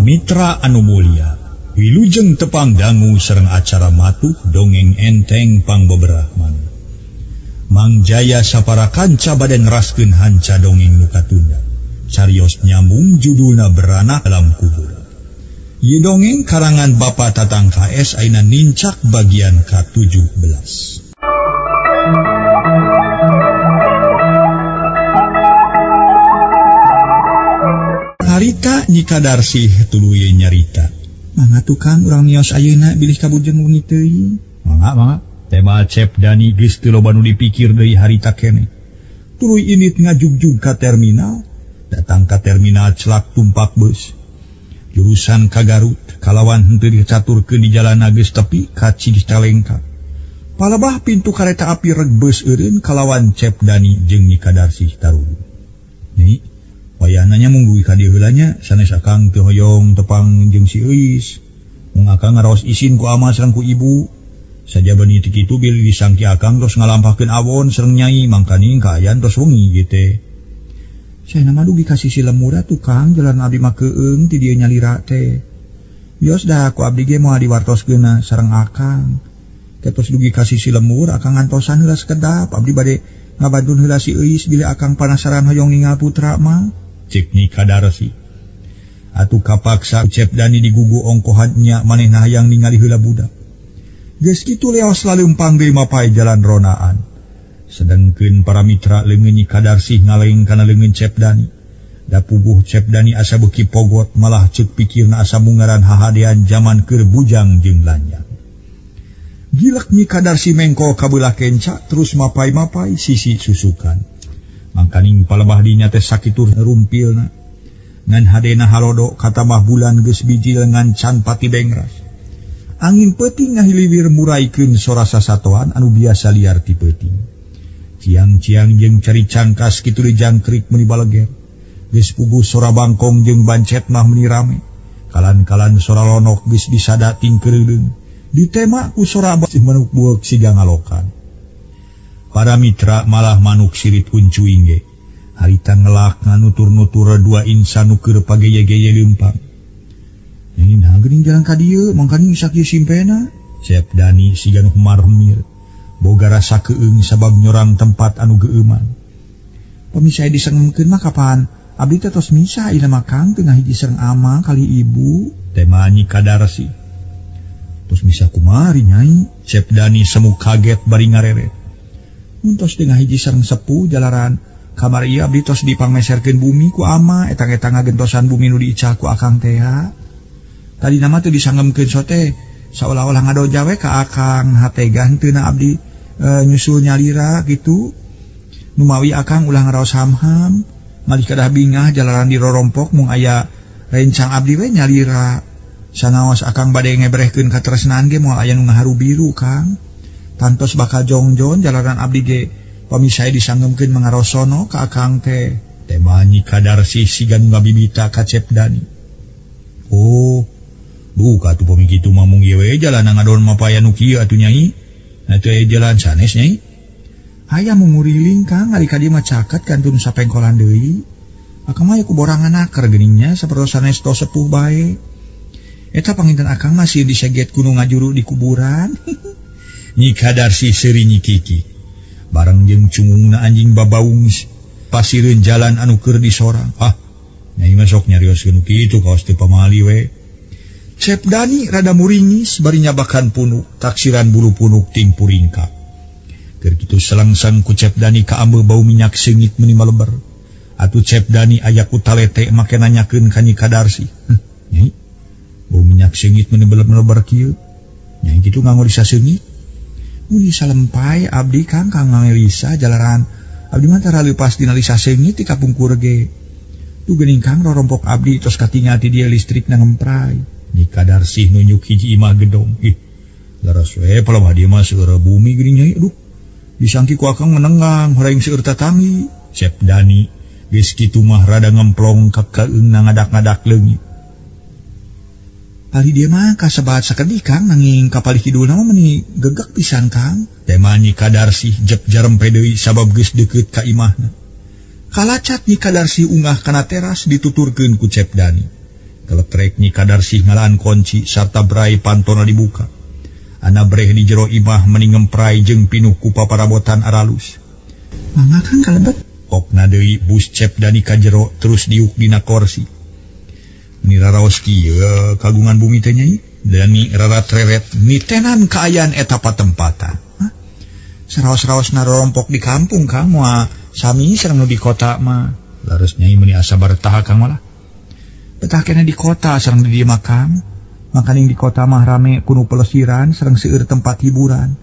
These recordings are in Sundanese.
Mitra anu mulia, wilujeng tepang dangu sareng acara matuh dongeng enteng pangbeberahman. Mang Jaya sapara kanca bade ngeraskeun hanca dongeng nu katunda. Carios nyambung judulna Beranak Dalam Kubur. Ieu dongeng karangan Bapak Tatang KS aina nincak bagian ke-17. Harita Nyi Kadarsih tuluy nyarita. Mangga tukang urang mios ayeuna bilih kabujeng wengi teuing. Mangga. Tema Cep Dani geus teu loba nu dipikir deui harita keneh. Tuluy init ngajugjug ka terminal, datang ka terminal celak tumpak beus. Jurusan ka Garut, kalawan henteu dicaturkeun di jalan geus tepi ka Cicalengka. Palebah pintu kareta api reg beus eureun kalawan Cep Dani jeung Nyi Kadarsih tarudu. Nyai, wayahna nya mung dugi ka dieu heula nya, sanes akang teu hoyong tepang jeung si Euis. Mung akang ngaraos isin ku ama sareng ku ibu. Sajabani ti kitu bilih disangki akang tos ngalampahkeun awon sareng nyai mangkani kaayaan tos wengi ge teh. Saena mah dugi ka sisi lemura tukang jalan abdi mah keueung ti dieu nyalira teh. Bios da ku abdi ge moal diwartoskeunna sareng akang. Ketos dugi ka sisi lemur akang ngantosan heula sakedap abdi bade ngabantun heula si Euis bilih akang panasaran hoyong ningal putra mah. Cek Nyi Kadarsih. Atuh kapaksa Cep Dani digugu ongkohannya manehna hayang ningali heula budak. Geus kitu leos laleumpang deui mapai jalan ronaan. Sedengkeun para mitra leungeun Nyi Kadarsih ngalaeng kana leungeun Cep Dani. Da puguh Cep Dani asa beuki pogot malah ceuk pikirna asa mungaran hahadean zaman keur bujang jeung lanjang. Gilek Nyi Kadarsih mengko ka beulah kenca terus mapai-mapai sisi susukan. Mangkaning palebah dinya teh sakitu rumpilna. Ngan hadena halodo katamah bulan geus biji lengan can pati bengras. Angin peuting ngahiliwir muraikeun sora sasatoan anu biasa liar ti peuting. Ciang-ciang jeung cari cangkas kitu di jangkrik meuni baleger. Geus puguh sora bangkong jeung bancet mah meuni rame. Kalan-kalan sora lonok geus disada tingkeureulung. Ditema ku sora manuk bueuk siga ngalokan. Para mitra malah manuk sirit kuncuing ge. Harita ngelak nganutur-nutur dua insan nu keur pageye-geye leumpang. Ini nah geuning jalan ka dieu mangkani sakieu simpena. Cep Dani siga nu marmir. Boga rasa keueung sabab nyorang tempat anu geueuman. Pamisah disengengkeun mah kapan? Abdi teh tos misah ina makang teu ngahiji sareng ama kali ibu. Tema Nyi Kadarsih. Tos misah kumari nyai? Cep Dani semu kaget bari ngareret. Mun tos teu ngahiji sareng sepuh jalaran kamar ieu abdi tos dipangmeserkeun bumi ku ama etang-etang ngagentosan bumi nu diical ku akang teh. Tadi nama tuh disanggemkeun sote seolah-olah ngadoja we ka akang hategan teu na abdi nyusul nyalira gitu. Nu mawi akang ulah ngaraos hamham malih kadah bingah jalaran di rorompok mung aya rencang abdi we nyalira. Sanaos akang bade ngebrehkeun katresnaan ge moal aya nu ngaharu biru kang. Tantos bakal jongjon jalaran abdi ge pamisah disanggemkeun mangaraos sono ka akang teh. Tema Nyi Kadarsih siga nu ngabibita ka Cep Dani. Oh, duh katu pamikitu mah mung ieu we jalan ngadon mapaya nu kieu atuh nyai. Atuh aya jalan sanes nyai. Aya munguriling kang ari ka dieu mah caket kantun sapengkolan deui. Akang mah ku borangan aker geuningnya sapertos sanes tos sepuh bae. Eta panginten akang masih diseget kudu ngajuru di kuburan. Nyi Kadarsih seuri Nyi Kiki. Bareng jeung cungungna anjing babaung pasireun jalan anu keur disorang. Nyai mah sok nyarioskeun kitu kaos teu pamali we. Cep Dani rada muringis bari nyabakan punuk taksiran bulu punuk ting puringka. Keur kitu selangsang ku Cep Dani kaambeul bau minyak seungit meuni maleber. Atuh Cep Dani aya ku talete make nanyakeun ka Nyi Kadarsih. Nyai, bau minyak seungit meuni maleber kieu. Nyai kitu ngangorisa seungit. Mun salempai abdi kang ngangorisa jalaran abdi mah tara leupas dina lisa seungit ti kapungkur ge. Tu geuning kang rorompok abdi tos katingal ti dieu listrikna ngemprai. Nyi Kadarsih nunjuk hiji imah gedong. Laras we palebah dieu mah seueur bumi geuning nyai. Aduh, disangki ku akang menengang horeeng seueur tatangi. Cep Dani geus kitu mah rada ngemplong ka kaeungna ngadak-ngadak leungit. Ari dieu mah kasebat sakedih kang nanging kapalih kidulna mah meuni gegek pisan kang. Tema Nyi Kadarsih jep jarempe deui sabab geus deukeut ka imahna. Kalacat Nyi Kadarsih unggah kana teras dituturkeun ku Cep Dani. Keletrek Nyi Kadarsih ngalaan kunci sarta brai pantona dibuka. Ana breh di jero imah meningem prai jeung pinuh ku paparabotan aralus. Mangga Kang kalebet. Okna deui bus Cep Dani ka jero terus diuk dina kursi. Meni raraos kieu kagungan bumi teh Nyai. Dani rarat-reret mitenan kaayaan eta patempatan. Seraos-raos narorompok di kampung Kang moal sami sareng nu di kota mah. Laras Nyai meni asa baretaha Kang malah. Betah kena di kota sareng di dieu mah Kang. Makaning di kota mah rame kuno pelesiran sareng seueur tempat hiburan.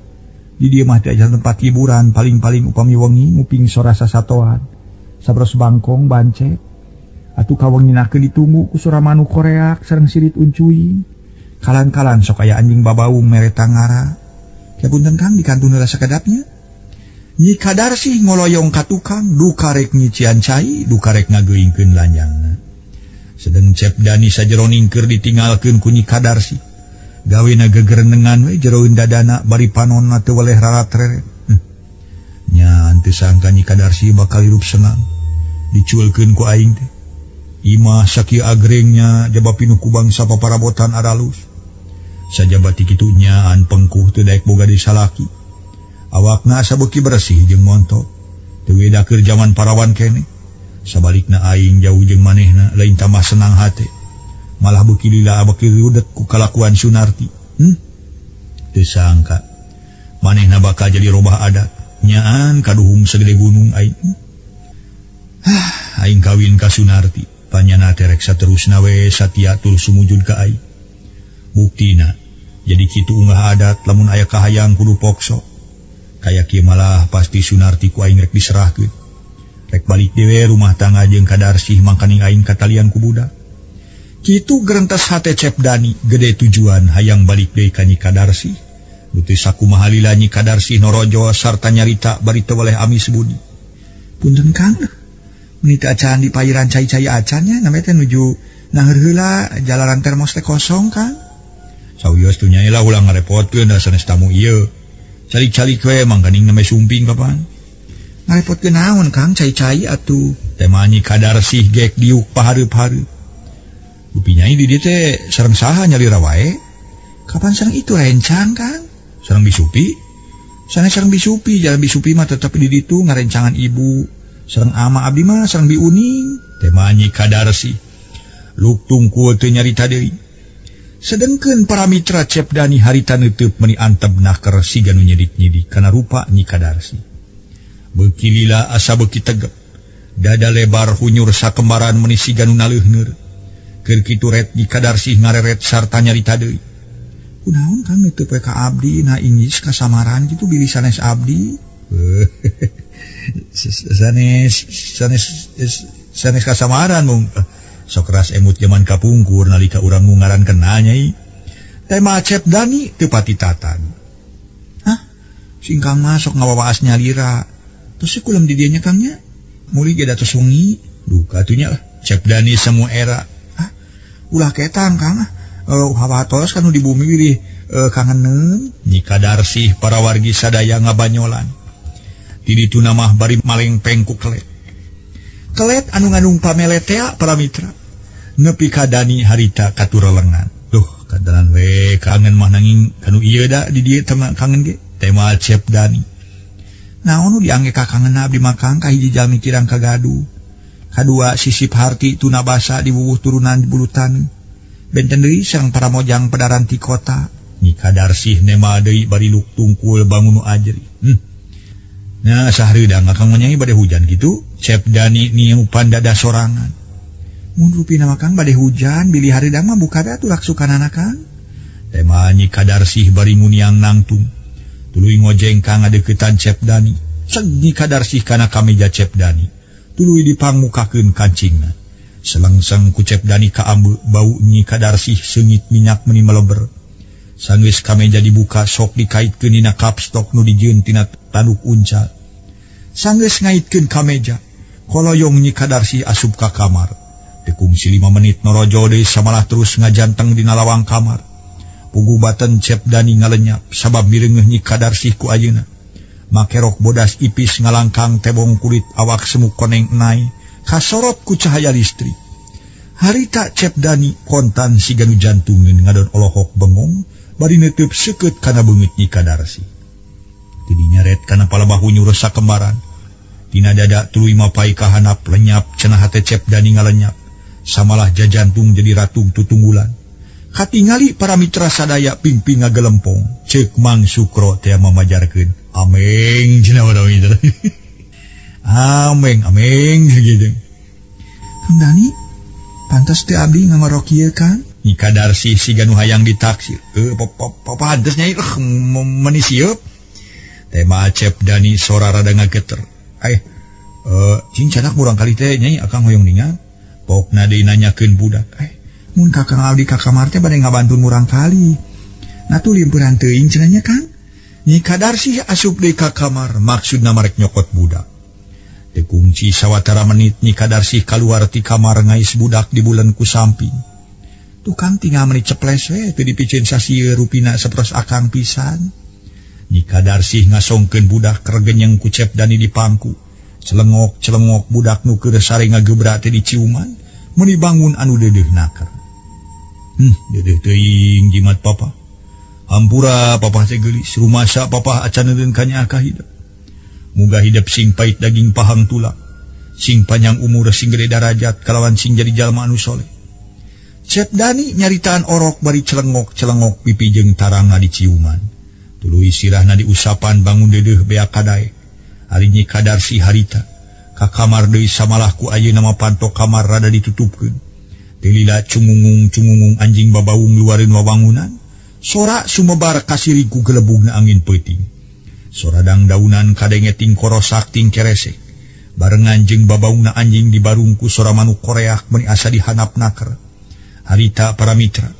Di dieu mah teh aya tempat hiburan paling-paling upami wengi nguping sora sasatoan. Sabros bangkong bancet. Atuh kawenginakeun ditunggu ku sora manuk koreak sareng sirit uncuy. Kalan-kalan sok aya anjing babaung mere tangara. Punten Kang dikantun rasa kedapnya. Nyi Kadarsih ngoloyong ka tukang dukarek nyician cai dukarek ngageuingkeun lanjangna. Sedeng Cep Dani sajeroning keur ditinggalkeun ku Nyi Kadarsih. Gawena gegerenengan we jeroeun dadana bari panonna teu weleh rarat-reret. Nya teu sangka Nyi Kadarsih bakal hirup senang. Dicuelkeun ku aing teh. Imah sakieu agrengnya jaba pinuh ku bangsa paparabotan aralus. Sajaba ti kitu nyaan pengkuh teu daek boga disalaki. Awakna asa beuki bersih jeung montok. Teu weda keur jaman parawan keneh. Sabalikna aing jauh jeung manehna lain tambah senang hate. Malah beuki lila beuki riudek ku kalakuan Sunarti. Teu sangka manehna bakal jadi robah adat. Nyaan kaduhung segede gunung aing. Aing kawin ka Sunarti. Panyana terek saterusna we satia tul sumujud ka aing. Buktina jadi kitu unggah adat lamun aya kahayang kudu pokso. Kaya kieu malah pasti Sunarti ku aing rek diserahkeun. Rek balik dewe rumah tangga jeung Kadarsih mangkaning aing katalian ku budak. Kitu gerentas hate Cep Dani gede tujuan hayang balik deui ka Nyi Kadarsih. Nu teu sakumaha lila Nyi Kadarsih norojo sarta nyarita bari teu weleh amis budi. Punten Kang. Meni teu acan di pairan cai-cai acannya name teh nuju nangeur heula jalaran termos teh kosong Kang. Sawios tu Nyai lah ulang ngarepotkeun da sanes tamu ieu. Calik-calik we mangkaning name sumping kapan. Ngarepotkeun naon Kang cai-cai atuh. Tema Nyi Kadarsih gek diuk pahareup-hareup. Dupi Nyai di dieu teh sareng saha nyalira wae? Kapan sareng itu rencang Kang? Sareng bisupi? Sanes sareng bisupi, jalan bisupi mah tetep di ditu ngarencangan ibu. Sareng ama abdi mah sareng bi uning. Tema Nyi Kadarsih. Luk tungkul teu nyarita deui. Sedengkeun para mitra Cep Dani harita neuteub meni antep naker siga nu nyedik-nyedik kana rupa Nyi Kadarsih. Beuki lila asa beuki tegep. Dada lebar hunyur sakembaran meni siga nu naleuhneur. Keur kitu ret Nyi Kadarsih ngareret sarta nyarita deui. Kunaon Kang neuteub we ka abdi na ingis kasamaran kitu bilih sanes abdi? Sanes kasamaran mung. Sok ras emut jaman kapungkur nalika urang nu ngarankeun Nyai. Tema Cep Dani teu pati tatan. Singkang mah sok ngawawaas nyalira. Terus kulam di dianya Kangnya. Muli ge datos wengi. Duka atunya Cep Dani semua era. Ulah ketang Kang. Hawatos kan di bumi wilih kangeneun. Nyi Kadarsih para wargi sadaya ngabanyolan. Di ditu namah bari malengpeng ku kelet. Kelet anu ngandung pameletea para mitra. Nepi ka Dani harita katurelengan. Duh, kadanan we kangen mah nanging kanu ieu da di dieu tema kangen ge. Tema Cep Dani. Naon nu diangge ka kangen abdi makang ka hiji jalmi kirang kagadu. Kadua sisip harti tuna basa di bubuh turunan di bulutan. Benten deui sareng para mojang pedaran ti kota. Nyi Kadarsih nema deui bari luk tungkul bangun nu ajri. Nah sahareuda ngakang Nyai bade hujan gitu. Cep Dani niupan dada sorangan. Mun rupina makang bade hujan bilih hareuda mah buka da tulak sukanana Kang. Tema Nyi Kadarsih bari muniang nangtung. Tuluy ngojeng ka ngadeuketan Cep Dani. Ceg Nyi Kadarsih kana kameja Cep Dani. Tuluy dipangmukakeun kancingna. Selengseng ku Cep Dani kaambe bau Nyi Kadarsih seungit minyak meni meleber. Sanggeus kameja dibuka sok dikaitkeun dina kapstok nu dijieun tina tanduk uncal. Sanggeus ngaitkeun kameja, koloyong Nyi Kadarsih asup ka kamar. Tekungsi 5 menit norojo deui samalah terus ngajanteng dina lawang kamar. Pugubatan Cep Dani ngalenyap sabab mireungeuh Nyi Kadarsih ku ayeuna. Make rok bodas ipis ngalangkang tebong kulit awak semu koneng enai kasorot ku cahaya listrik. Harita Cep Dani kontan si ganu jantungan ngadon olohok bengong bari netep seket kana beungeut Nyi Kadarsi. Tidinya ret kana palabahu nyuresa kembaran. Tina dada tuluy mapai kahanap lenyap cenah hate Cep Dani ngalenyap. Samalah jajantung jadi ratu tutunggulan. Katingali para mitra sadaya pimping ngagelempong. Ceuk Mang Sukro teh mamajarkeun. Ameng cenah para mitra. Ameng gitu. Kang Dani, pantas teh abdi ngangorok ieu kan? Nyi Kadarsi si ganu hayang ditaksir. Pantes nyai meuni sieup. Teh mah Cep Dani sora rada ngageter. Cing cadak urang kali teh nyai akang hoyong ningal. Pokna deui nanyakeun budak. Mun Kakang abdi ka kamar teh bade ngabantu urang kali. Nah tuh limpeuran teuing cenah nya Kang. Nyi Kadarsi asup deui ka kamar maksudna marek nyokot budak. Kunci sawatara menit Nyi Kadarsi kaluar ti kamar ngais budak di bulan ku samping. Tukang tinggal menit ceples we teu dipicen sasieu rupina sapros akang pisan. Nyi Kadarsi ngasongkeun budak kergenyeng ku Cep Dani di pangku. Celengok budak nu keur sare ngagebra teh diciuman meuni bangun anu deudeuh naker. Deudeuh teuing jimat papa. Hampura papa teh geulis rumasa papa acan neureun ka nya kahidep. Muga hidup sing pait daging pahang tulang, sing panjang umur sing gede darajat kalawan sing jadi jalma anu soleh. Cep Dani nyaritaan orok bari celengok pipi jeung tarangna diciuman. Tuluy sirahna diusapan bangun deudeuh bea kadaek. Ari Nyi Kadarsi harita ka kamar deui samalah ku ayeuna mah panto kamar rada ditutupkeun. Tilila cungungung anjing babaung luareun wawangunan. Sora sumebar kasiri ku gelebugna angin peuting. Soradang daunan kadengeting korosak ting keresek. Barengan jeung babaungna anjing dibarungku sora manuk koreak meuni asa dihanap naker. Harita para mitra.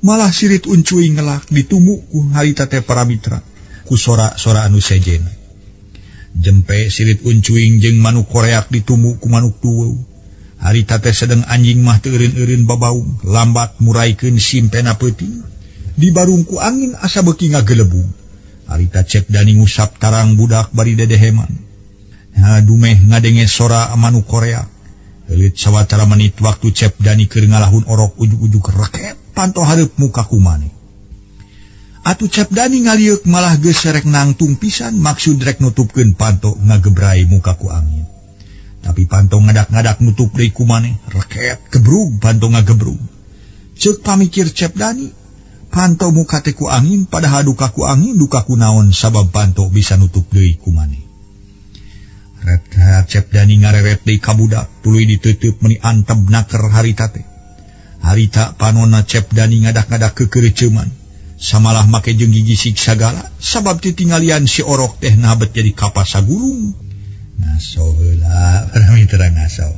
Malah sirit uncuy ngelak ditumuk ku harita teh para mitra. Ku sora-sora anu sejen. Jempe sirit uncuing jeung manuk koreak ditumuk ku manuk tuweuh. Harita teh sedeng anjing mah teu eureun-eureun babaung. Lambat muraikeun simpena peuting. Dibarungku angin asa beuki ngagelebung. Harita Cep Dani ngusap tarang budak bari dedeheman. Dumeh ngadenge sora manuk koreak. Heuleut sawatara menit waktu Cep Dani keur ngalahun orok ujug-ujug reket panto hareup muka kumane. Atuh Cep Dani ngaliuk malah geus rek nangtung pisan maksud rek nutupkeun panto ngagebrai muka ku angin. Tapi panto ngadak-ngadak nutup deui kumane reket gebrug panto ngagebrug. Ceuk pamikir Cep Dani. Panto muka teh ku angin padahal duka ku angin duka ku naon sabab panto bisa nutup deui kumane. Ret Cep Dani ngareret deui ka budak tuluy diteuteub meuni anteb naker harita teh. Harita panonna Cep Dani ngadak-ngadak kekeureuceuman. Samalah make jeung gigi siksa segala sabab titinggalian si orok teh nabet jadi kapas sagulung. Ngaso heula para mitra ngaso.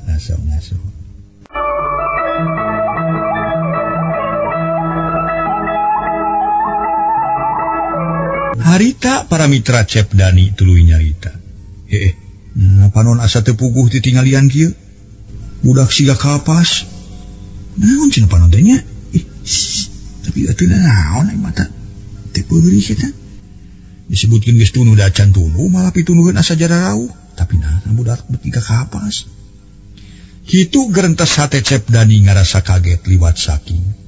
Harita para mitra Cep Dani tuluy nyarita. Panon asa teu puguh titinggalian kieu? Budak siga kapas. Naon cenah panon teh nya? Tapi atuh naon ai mata teu peurih eta. Disebutkeun geus tunu da acan tunu malah pitunuhkeun asa jararauh. Tapi nah budak beuki ka kapas. Kitu gerentes hate Cep Dani ngarasa kaget liwat saking.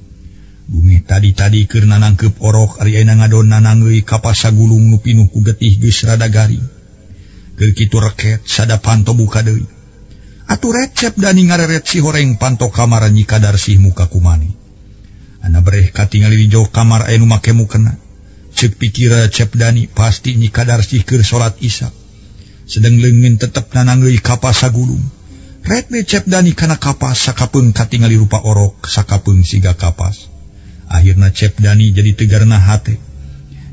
Bumi tadi keur nanangkeup orok ari ayeuna ngadon nanangeui kapas sagulung nu pinuh ku getih geus rada garing. Keur kitu reket sada panto buka deui. Atuh ret Cep Dani ngareret si horeng panto kamar Nyi Kadarsi muka kumane. Ana breh katingali di jauh kamar aya nu make mukena. Ceuk pikir Cep Dani pasti Nyi Kadarsi keur salat Isya. Sedeng leungeun tetep nanangeui kapas sagulung. Ret we Cep Dani kana kapas sakapeung katingali rupa orok sakapeung siga kapas. Akhirna Cep Dani jadi tegarna hate.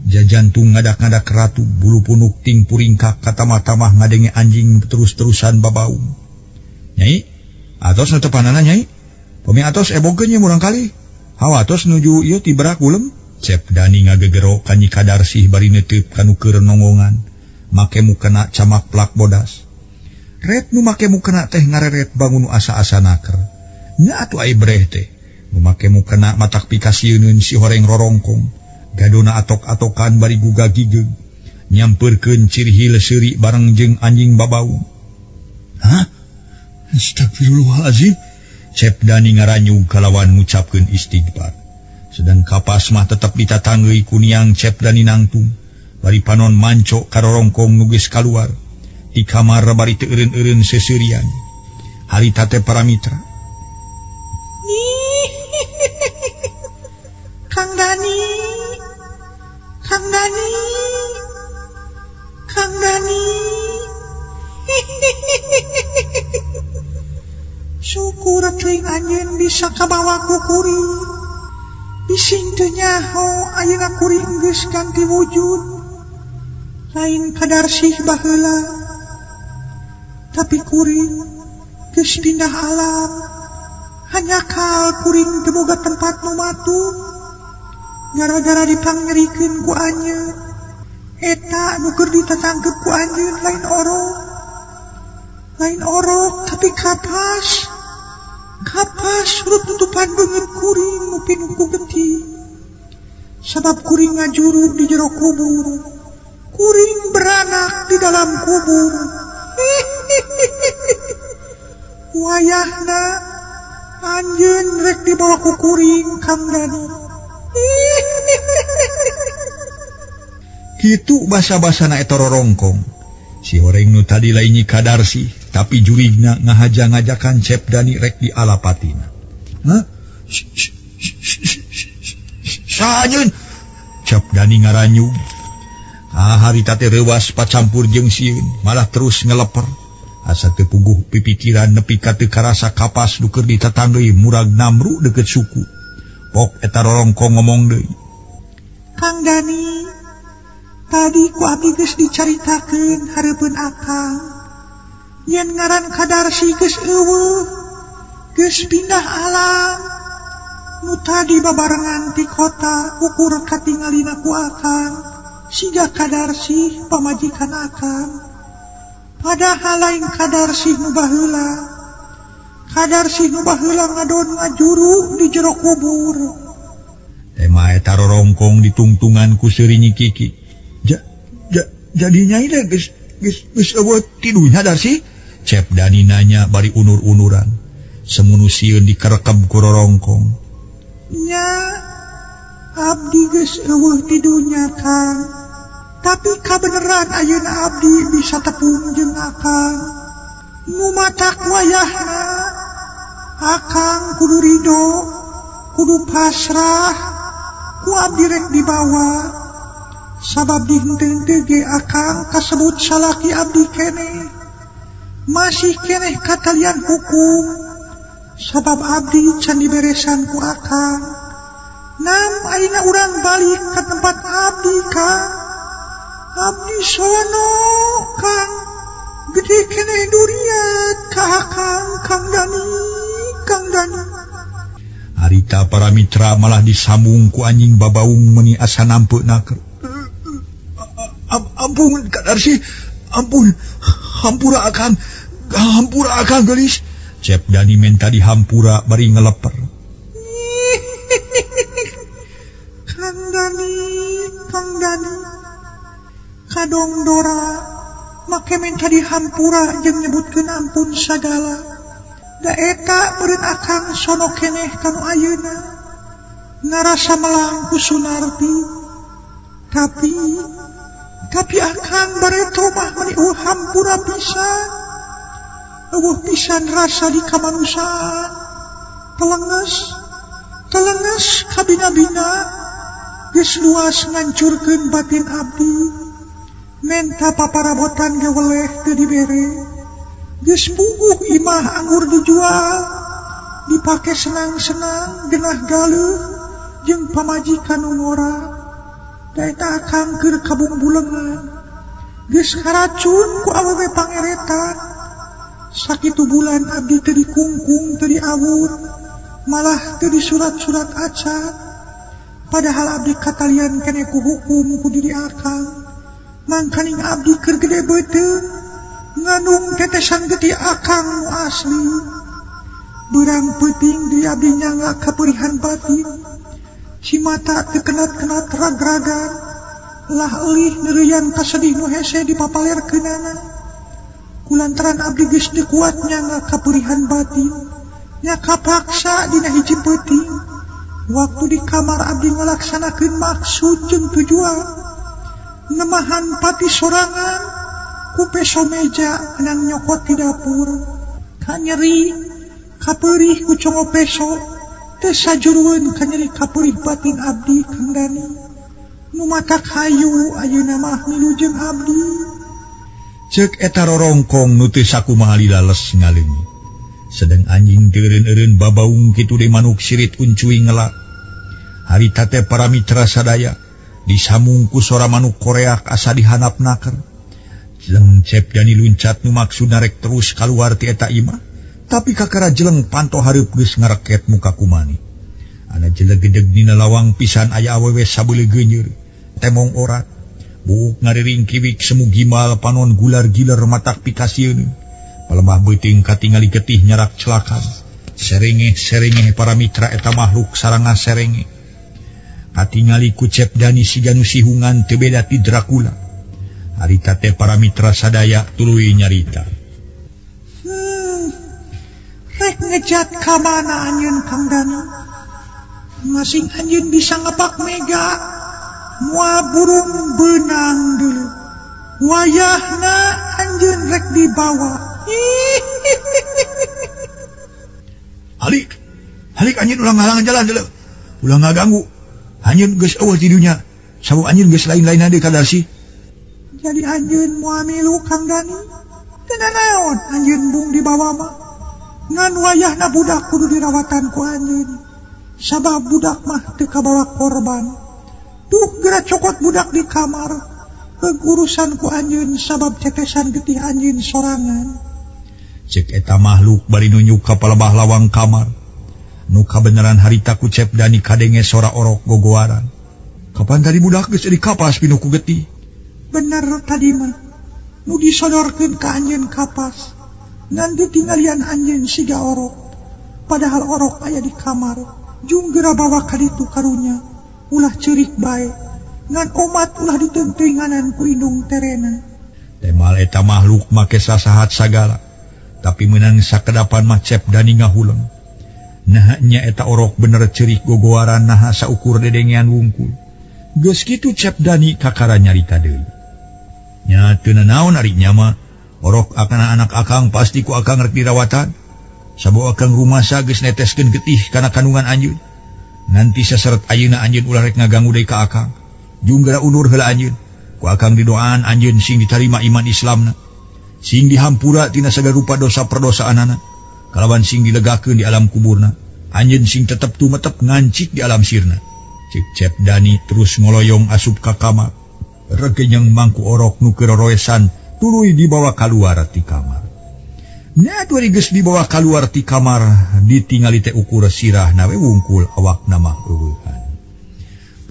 Jajantung ngadak-ngadak ratu bulu punuk ting puringkak katamah-tamah ngadenge anjing terus-terusan babaung. Nyai, atos nu tepanana nyai. Pami atos ebogeun nya murang kali. Hawatos nuju ieu ti berak ulem. Cep Dani ngagegero ka Nyi Kadarsi bari neuteub kanu keur nongongan. Make mukena camak plak bodas. Ret nu make mukena teh ngareret bangun asa-asa naker. Nya atuh ai breh teh. Memake mukena matak pikasieun si horeng rorongkong. Gadona atok-atokan bari guga gigeg. Nyamperkeun cirihil seuri bareng jeung anjing babaung. Astagfirullahalazim. Cep Dani ngaranyu kalawan ngucapkeun istighfar. Sedang kapas mah tetep ditatanggeuy ku Niang Cep Dani nangtung. Bari panon manco karorongkong nu geus kaluar. Di kamar bari teu eureun-eureun seseurian. Harita teh paramitra. Kang Dani. Syukur teuing anjeun bisa kabawa ku kuring. Bising teu nyaho ayeuna kuring geus ganti wujud. Lain kadarsih baheula. Tapi kuring geus pindah alam. Hanya kal kuring teu boga tempat nu matuh. Gara-gara dipangngerikeun ku anjeun. Eta nu keur ditatangkep ku anjeun lain orok tapi kapas urut tutupan banget kuring nu pinuh ku genti. Sabab kuring ngajuru di jero kubur. Kuring beranak di dalam kubur. Wayahna anjeun rek dibawa ku kuring Kang Dani. Kitu basa-basana eta rorongkong. Si horeng nu tadi lainnya kadarsi, tapi jurigna ngahaja-ngajakan Cep Dani rek di alapatina. Hah? Saanjeun? Cep Dani ngaranyu. Harita teh reuwas pacampur jeung sieun, malah terus ngeleper. Asa teu puguh pipikiran nepi ka teu karasa kapas nu keur ditatanggeui murag Namru deukeut suku. Pok eta rorongkong ngomong deui. Kang Dani, tadi ku abdi geus dicaritakeun hareupeun akang. Yen ngaran kadarsi geus eueuh, geus pindah alam. Nu tadi babarengan ti kota ukur katingalina ku akang. Siga kadarsi pamajikan akang. Padahal lain kadarsi nu baheula. Kadarsi nu baheula ngadon ngajuru di jero kubur. Tema eta rorongkong ditungtungan ku seurinyi Kiki. Jadinya ini geus eueuh tidunya Darsi? Cep Dani nanya bari unur-unuran. Semunu sieun dikerekep ku rorongkong. Nya, abdi geus eueuh tidunya Kang. Tapi kabeneran ayeuna abdi bisa tepung jeung akang. Nu matak wayahna, akang kudu ridho, kudu pasrah, ku abdi rek dibawa. Sabab dihenteu ge akang kasebut salaki abdi keneh. Masih keneh katalian hukum. Sabab abdi can diberesan ku akang. Nam ayeuna urang balik ka tempat abdi Kang. Abdi sono Kang. Gede keneh duriat ka akang Kang Dani. Harita para mitra malah disambung ku anjing babaung meuni asa nampeuna. Ampun Kadarsi, ampun, hampura akang gelis. Cep Dani menta dihampura bari ngeleper. Kang Dani, kadong Dora, make menta dihampura jeung nyebutkeun ampun sagala. Da eta meureun akang sono keneh kanu ayeuna. Ngarasa melang ku Sunarti. Tapi akang bareto mah meuni hampura pisan. Eueuh pisan rasa di kamanusaan. Telenges kabina-bina. Geus luas ngancurkeun batin abdi. Menta paparabotan ge weleh teu dibere. Geus puguh imah anggur dijual. Dipake senang-senang genah galeuh jeung pamajikan nu ngora. Da eta akang keur kabungbulengan. Geus karacun ku awewe pangeretan. Sakitu bulan abdi teu dikungkung teu diawur. Malah teu disurat-surat acan. Padahal abdi katalian keneh ku hukum ku diri akang. Mangkaning abdi keur gede beuteung. Ngandung tetesan getih akang nu asli. Beurang peuting di abdi nyangga kaperihan batin. Si mata tekenat-kenat rag-ragan. Lah eulih neureuyan kasedih nu hese dipapalerkeunana. Kulantaran abdi geus teu kuat nyangga kaperihan batin. nya kapaksa dina hiji peuting waktu di kamar abdi ngalaksanakeun maksud jeung tujuan nemahan pati sorangan ku peso meja nang nyokot di dapur kanyeri kaperih ku congo peso teu sajurueun kanyeri kaperih batin abdi Kang Dani nu mata kayu ayeuna mah milu jeung abdi ceuk eta rorongkong nu teu sakumaha lilales ngalengi. Sedang anjing deureun-eureun babaung kitu de manuk sirit uncuy ngelak. Harita teh para mitra sadaya disamung ku sora manuk koreak asa dihanapnaker. Jeleng Cep Dani luncat nu maksudna rek terus kaluar ti eta imah, tapi kakara jeleng panto hareup geus ngareket muka kumani. Ana jelegedeg dina lawang pisan aya awewe sabeuleu geunyeur, temong orat, buuk ngariring kiwik semu gimal panon gular giler matak pikasieun. Palemah beuting katingali getih nyerak celakan. Serenge para mitra eta makhluk saranga serenge. Katingali ku Cep Dani siga nu sihungan teu beda ti Dracula. Harita teh para mitra sadaya tuluy nyarita. Rek ngejat ka mana anjeun Kang Dani? Masing anjeun bisa ngapak mega. Mua burung benang deuleu. Wayahna anjeun rek dibawa. Halik anjeun ulang ngalangan jalan deuleu. Ulang ngaganggu. Anjeun geus eueuh ti dunya. Sabab anjeun geus lain-lain deui kadarsi. Jadi anjeun moal milu Kang Dani. Teu naon anjeun bung dibawa mah. Ngan wayahna budak kudu dirawatan ku anjeun. Sabab budak mah teu kabawa korban. Duh geura cokot budak di kamar. Kegurusan ku anjeun sabab cetesan getih anjeun sorangan. Cek eta makhluk bari nunjuk ka palebah lawang kamar. Nu kabeneran harita ku Cep Dani kadenge sora orok gogoaran. Kapan tadi budak geus di kapas pinu ku getih? Bener tadi mah. Nu disodorkeun ka anjeun kapas. Ngan ditinggalian anjeun siga orok. Padahal orok aya di kamar. Jung geura bawa ka ditu karunya. Ulah ceurik bae. Ngan omat ulah diteunteuinganan ku indung terena. Temal eta makhluk make sasahat sagala. Tapi menang sakedapan mah Cep Dani ngahuleng. Nahnya eta orok bener ceurik gogoaran naha saukur dedengean wungkul. Geus kitu Cep Dani kakara nyarita deui. Nya teu naon ari nya mah orok akana anak akang pasti ku akang rek dirawatan. Sabab akang rumasa geus neteskeun getih kana kandungan anjeun. Nganti saseret ayeuna anjeun ulah rek ngaganggu deui ka akang. Jung geura undur heula anjeun. Ku akang didoaan anjeun sing ditarima iman Islamna. Sing dihampura tina sagarupa dosa perdosaanana. Kalawan sing dilegakeun di alam kuburna. Anjeun sing tetep tumetep ngancik di alam sirna. Cek Cep Dani terus ngoloyong asup ka kamar. Regenyeng mangku orok nu keroroesan tuluy dibawa kaluar ti kamar. Nya atuh geus dibawa kaluar ti kamar ditingali teh ukur sirah nawe wungkul awakna mah eueuhan.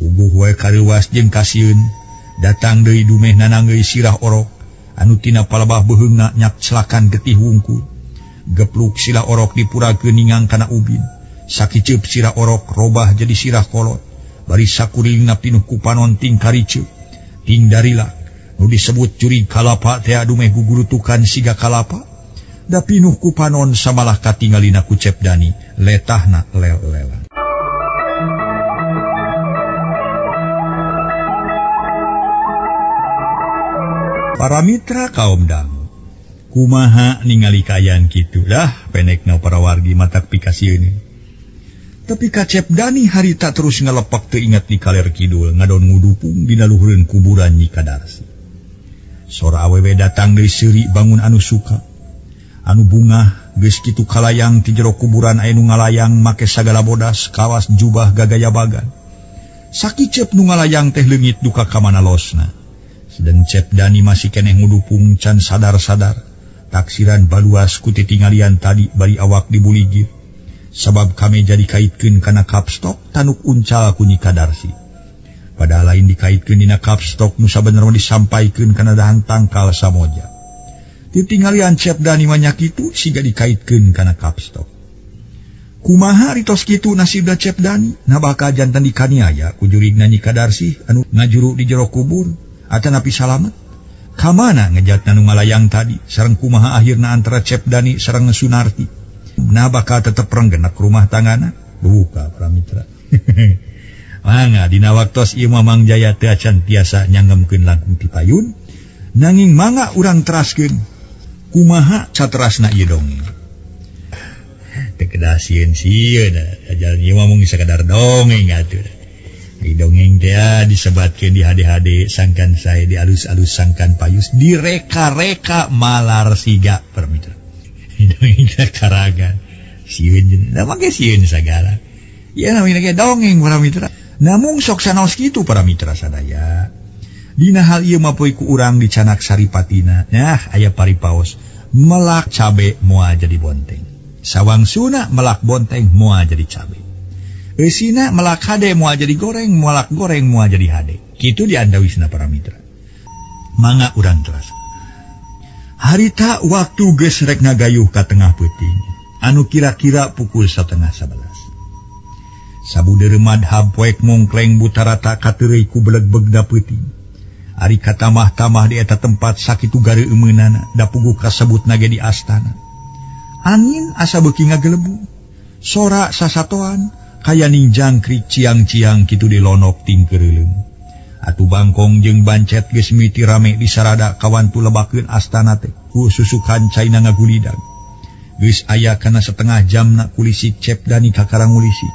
Puguh wae kareuwas jeung kasieun datang deui dumeh nanangeui sirah orok. Anu tina palebah beheungna nyak celakan getih wungkul. Gepluk sirah orok dipurakeun ningang kana ubin. Sakiceup sirah orok robah jadi sirah kolot. Bari sakuringna pinuh ku panon ting kariceuk. Ting darilak nu disebut curi kalapa teh dumeh gugurutukan siga kalapa. Da pinuh ku panon samalah katinggalina ku Cep Dani letahna lel-lelan. Para mitra kaum dangu, kumaha ningali kayan kitu dah penekna para wargi matak pikasieun. Tapi ka Cep Dani harita terus ngalepak teu ingat di kaler kidul ngadon ngudupung dina luhureun kuburan Nyi Kadarsi. Sora awewe datang deui seuri bangun anu suka. Anu bungah geus kitu kalayang ti jero kuburan aya nu ngalayang make sagala bodas kawas jubah gagaya bagan. Sakicep nu ngalayang teh leungit duka ka mana losna. Sedang Cep Dani masih keneh ngudupung can sadar-sadar. Taksiran baluas ku titingalian tadi bari awak dibuligir. Sabab kami jadi kaitkeun kana kapstok tanuk uncal ku Nyi Kadarsi. Padahal lain dikaitkeun dina kapstok nu sabenerna disampaikeun kana dahan tangkal samoja. Titingalian Cep Dani manya kitu siga dikaitkeun kana kapstok. Kumaha ritos kitu nasibna Cep Dani? Na bakal jantan dikaniaya ku jurigna Nyi Kadarsi anu ngajuru di jero kubur. Atan api salamet. Kamana ngejatna nu ngalayang tadi sareng kumaha akhirna antara Cep Dani sareng Sunarti. nah bakal tetep renggenak rumah tanggana buka para mitra. Mangga dina waktos ieu Mamang Jaya teu acan tiasa nyangemkeun langkung ti payun nanging mangga urang teraskeun kumaha saterasna ieu dongeng. Teu kedah sieun-sieun ajal ieu mah mung sakadar dongeng atuh. Di dongeng teh disebatkeun di hade-hade sangkan sae di alus-alus sangkan payus direka-reka malar siga para mitra. Dongeng karagan sieun da make sieun sagala. Ya namina ge dongeng para mitra. Namun sok sanaos kitu para mitra sadaya. Dina hal ieu mah poe ku urang dicanak saripatina. Nah, aya paripaos melak cabe moal jadi bonteng. Sawangsuna melak bonteng moal jadi cabe. Eusina melak hade moal jadi goreng, melak goreng moal jadi hade. Kitu diandawisna para mitra. Mangga urang teras. Harita waktu geus rek ngagayuh ka tengah peuting. Anu kira-kira pukul 10:30. Sabudeur madhab poek mongkleng butarata kateureuy ku beleg-begda peuting. Ari katamah-tamah di eta tempat sakitu gareueumeunnana da puguh kasebutna ge di astana. Angin asa beuki ngagelebu. Sora sasatoan kaya ninjang krik ciang-ciang kitu dilonok ting keureuleung. Atuh bangkong jeung bancet geus miti rame di sarada kawantu lebakeun astana teh ku susukan caina ngagulidag. Geus aya kana setengah jamna kulisik Cep Dani ka karangulisi.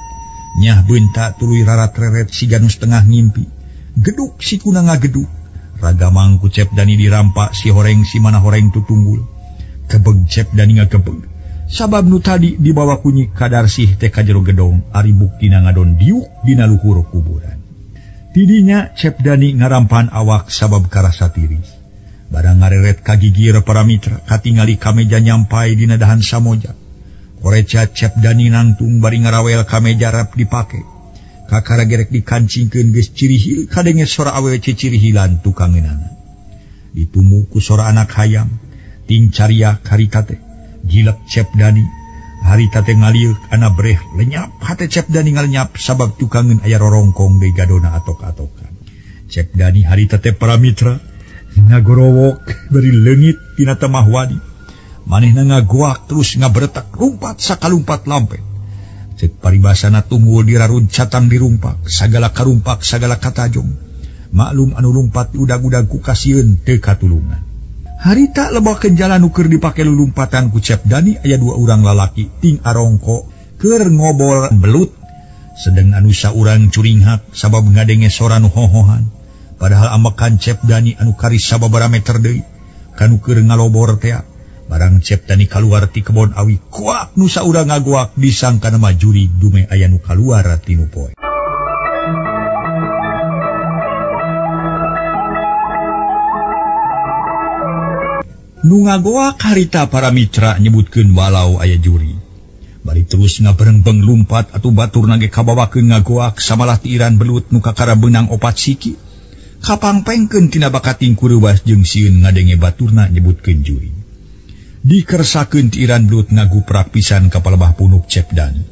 Nyah beunta tuluy rarat-reret siganus tengah ngimpi. Geduk sikuna ngageduk. Ragamang ku Cep Dani dirampak si horeng si mana horeng tutunggul. Kebeg Cep Dani ngagebeg. Sabab nu tadi dibawa kunyi Kadarsih teh ka jero gedong ari buktina ngadon diuk dina luhur kuburan. Tidinya Cep Dani ngarampan awak sabab karasa tiris. Barang ngareret kagigir para mitra katingali kameja nyampai dina dahan samoja. Koreca Cep Dani nangtung bari ngarawel kameja rap dipake. Kakara gerek dikancingkeun geus cirihil kadenge sora awewe cicirihilan tukangeunana. Ditunggu ku sora anak hayam ting cariak harita teh gilek Cep Dani. Harita teh ngaliuk ana breh lenyap hate Cep Dani ngalenyap sabab tukangeun aya rorongkong deui gadona atok-atokan. Cep Dani harita teh para mitra ngagorowok bari leungit tina temah wadi. Manehna ngagoak terus ngabretek rumpat sakalumpat lampet. Cek paribasana tunggul diraruncatan dirumpak, sagala karumpak sagala katajong. Maklum anu lumpat udag-udag ku kasieun teu katulungan. Harita lebakeun jalan nu keur dipake lulumpatan ku Cep Dani aya 2 urang lalaki ting arongko keur ngobol belut. Sedeng anu saurang curinghat sabab ngadenge sora nu hohohan. Padahal ambekan Cep Dani anu karis sababaraha meter deui kanu keur ngalobor teh. Barang Cep Dani kaluar ti kebon awi kuak nu saurang ngagoak disangkana mah juri dume aya nu kaluar tinu poe. Nu ngagoak harita para mitra nyebutkeun walau aya juri. Bari terus ngaberengbeng lumpat atuh baturna ge kabawakeun ngagoak samalah tiiran belut nu kakara beunang 4 siki. Kapangpengkeun tina bakating kureuwas jeung sieun ngadenge baturna nyebutkeun juri. Dikersakeun tiiran belut ngaguprak pisan ka palebah punuk Cep Dani.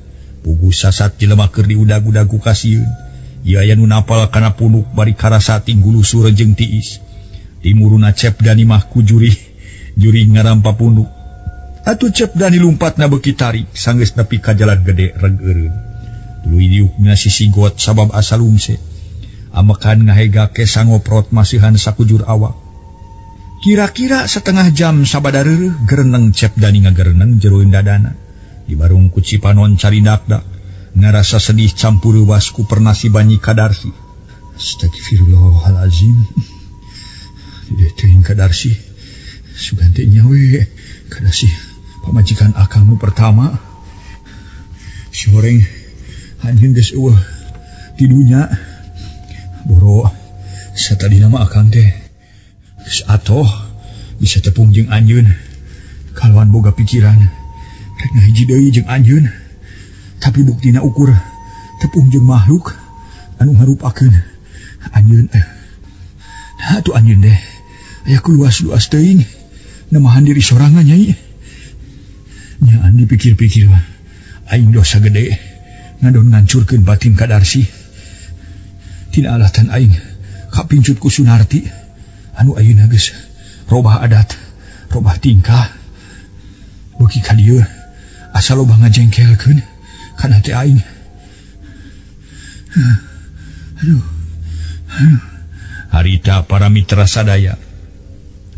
Puguh sasat jelema keur diudag-udag ku kasieun. Ieu aya nu napal kana punuk bari karasa tinggulusur jeung tiis. Timuruna Cep Dani mah ku juri ngarampa punuk. Atuh Cep Dani lumpatna beuki tarik sanggeus nepi ka jalan gede reg eureun. Tuluy diukna sisigot sabab asa lungse. Amekan ngahegake sangoprot masihan sakujur awak. Kira-kira setengah jam sabadareureuh gereneng Cep Dani ngagereneng jeroeun dadana. Di barung ku Cipanon caridakdak ngarasa sedih campur leuwas ku pernasiban Nyi Kadarsih. Astagfirullahalazim. Di teuing Kadarsih. Sugante nyawe Kadarsih pamajikan akang nu pertama. Si horeng anjeun geus eueuh ti dunya. Boro satadina mah akang teh geus atoh bisa tepung jeung anjeun kalawan boga pikiran rek ngahiji deui jeung anjeun tapi buktina ukur tepung jeung makhluk anu ngarupakeun anjeun. Nah atuh anjeun teh aya luas-luas teuing nemahan diri sorangan nyai. Nyaan dipikir-pikir mah aing dosa gede ngadon ngancurkeun batin Kadarsih. Tina alatan aing kapincut ku Sunarti anu ayeuna geus robah adat, robah tingkah. Beuki ka dieu asal loba ngajengkelkeun kana teh aing. Aduh. Harita para mitra sadaya.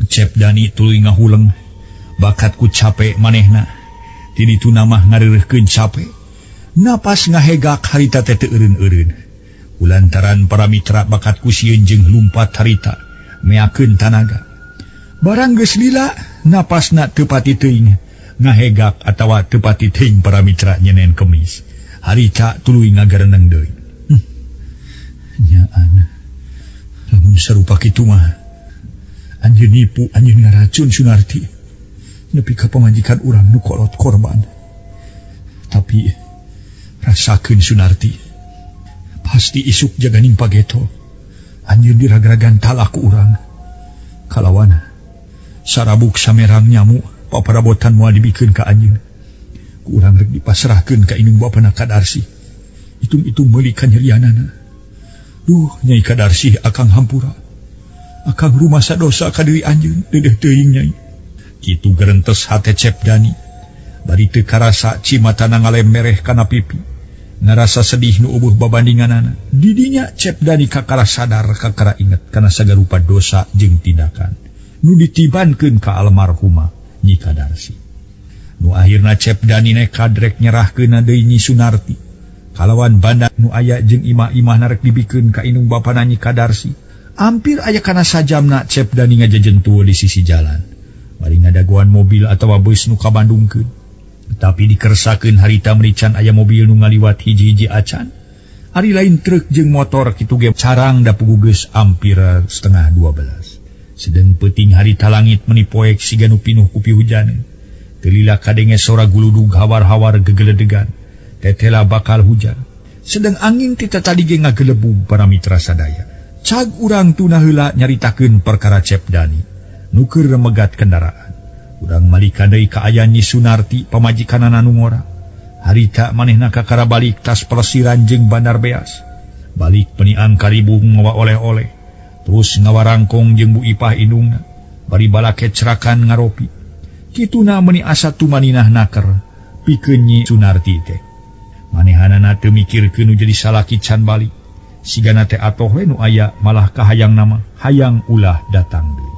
Cep Dani tuluy ngahuleng bakat ku capek manehna. Ti ditu namah ngareureuhkeun capek. Napas ngahegak harita teh teu eureun-eureun. Kulantaran para mitra bakat ku sieun jeung lumpat harita meakeun tanaga. Barang geus lila napasna teu pati teuing ngahegak atawa teu pati teuing para mitra nyenen kemis. Harita tuluy ngagareneng deui. Nyaan. Lamun sarupa kitu mah anjeun nipu, anjeun ngaracun Sunarti. Nepi ka pamajikan urang nu kolot korban. Tapi rasakeun Sunarti, pasti isuk jaganing pageto anjeun dirag-ragan talaku urang. Kalawan sarabuk samerang nyamuk paparabotan moal dibikeun ka anjeun. Ku urang rek dipasrahkeun ka indung bapana Kadarsi. Itung-itung meuli ka nyerianana. Duh, Nyai Kadarsi akang hampura. Akang rumasa dosa ka deui anjeun, dedeh teuing Nyai. Kitu gerentes hate Cep Dani. Bari teu karasa cimatana ngalemmereh kana pipi. Ngarasa sedih nu eueuh babandinganana. Didinya Cep Dani kakara sadar kakara inget kana sagarupa dosa jeung tindakan nu ditibankeun ka almarhumah Nyi Kadarsi. Nu akhirna Cep Dani nekat rek nyerahkeun deui Nyi Sunarti. Kalawan banda nu aya jeung imah-imah narek dibikeun ka indung bapana Nyi Kadarsi. Ampir aya kana sajamna Cep Dani ngajajentuh di sisi jalan. Bari ngadagoan mobil atawa bus nu ka Bandungkeun. Tapi dikersakeun harita merican aya mobil nu ngaliwat hiji-hiji acan. Ari lain truk jeung motor kitu ge carang da puguh geus ampir 11:30. Sedeng peuting harita langit meuni poek siga nu pinuh ku pihujan. Teu lila kadenge sora guludug hawar-hawar gegeledegan. Tetela bakal hujan. Sedang angin tita tadi ge ngagelebug para mitra sadaya. Cag urang tuna heula nyaritakeun perkara Cep Dani. Nu keur remegat kendaraan. Urang malika deui ka aya Nyi Sunarti pamajikanana nu ngora. Harita manehna kakara balik tas pelesiran jeung bandar beas. Balik peniang karibung ngawa oleh-oleh. Terus ngawarangkong jeung Bu Ipah indungna. Bari balake cerakan ngaropi. Kituna meuni asa tumaninah naker pikeun Nyi Sunarti teh. Manehanana teu mikirkeun nu jadi salaki can balik. Sigana teh atoh we nu aya malah kahayang nama hayang ulah datang deui.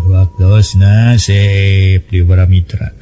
Waktosna sep di para mitra.